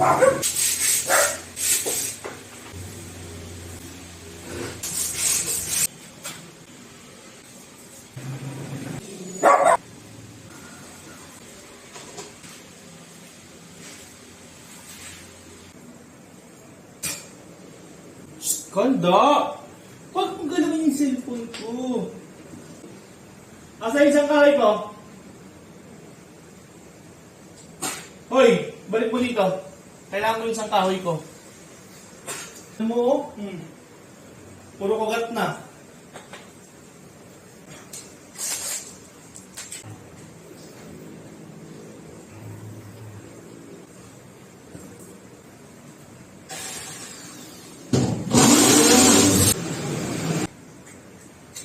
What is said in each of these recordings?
Kanda! Huwag mong galawin yung cellphone ko. Asa isang kahoy ko? Hoy! Balik mo dito. Kailangan mo yung isang kahoy ko. Ano mo? Puro kagat na.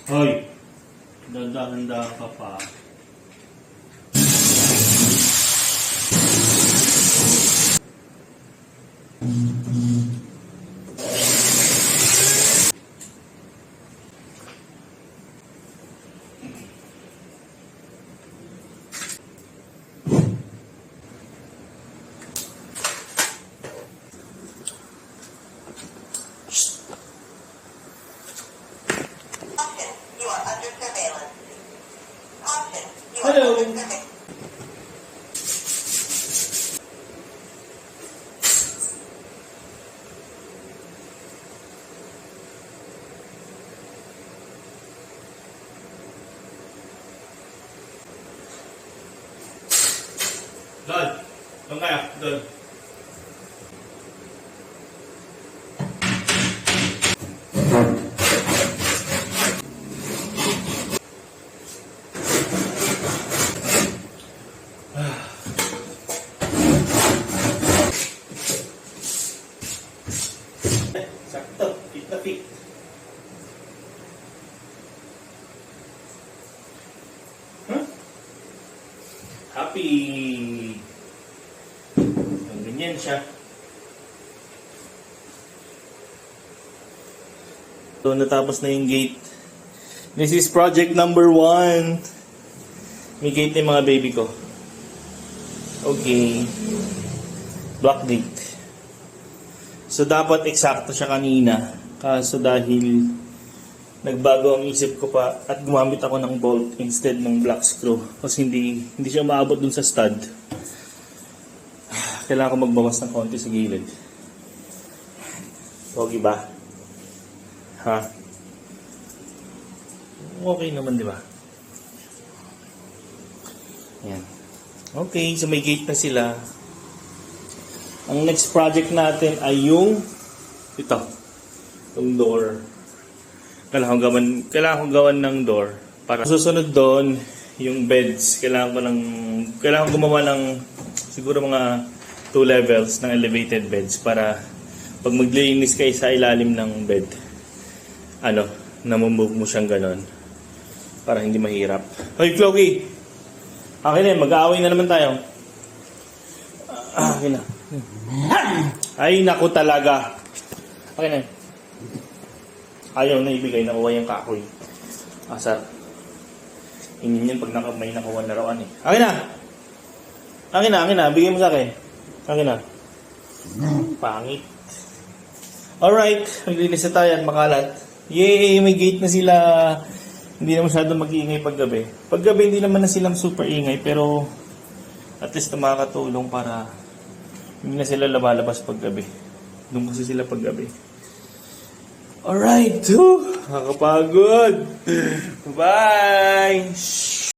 Hoy, dahan-dahan ka pa. Hello. Doon kaya, doon. Sakto, fit na fit. Huh? Happy. Ganyan siya. So, natapos na yung gate. This is project number 1. May gate na yung mga baby ko. Okay. Block gate. So, dapat eksakto siya kanina. Kaso dahil nagbago ang isip ko pa at gumamit ako ng bolt instead ng black screw. Kasi hindi siya maabot dun sa stud. Kailangan ko magbawas ng konti sa gilid. Okay ba? Ha? Okay naman, di ba? Ayan. Okay, so may gate na sila. Ang next project natin ay yung itong door. Kailangan kong gawan ng door. Para susunod doon, yung beds. Kailangan gumawa ng siguro mga 2 levels ng elevated beds para pag maglinis kayo sa ilalim ng bed, namumove mo siyang ganon para hindi mahirap. Hoy, Chloe! Akin na, mag-aaway na naman tayo. Akin na. Ay, naku talaga. Akin na. Ayaw na ibigay, nakuha yung kakoy. Asar. Inin yun pag may nakuha na rawan eh. Akin na! Akin na. Bigay mo sa akin. Akin na. Pangit. Alright, maglinis na tayo at makalat. Yay! May gate na sila. Hindi na masyadong mag-iingay paggabi. Paggabi hindi naman na silang super ingay, pero at least na makakatulong para hindi na sila lumalabas paggabi. Doon kasi sila paggabi. Alright! Nakakapagod! Bye!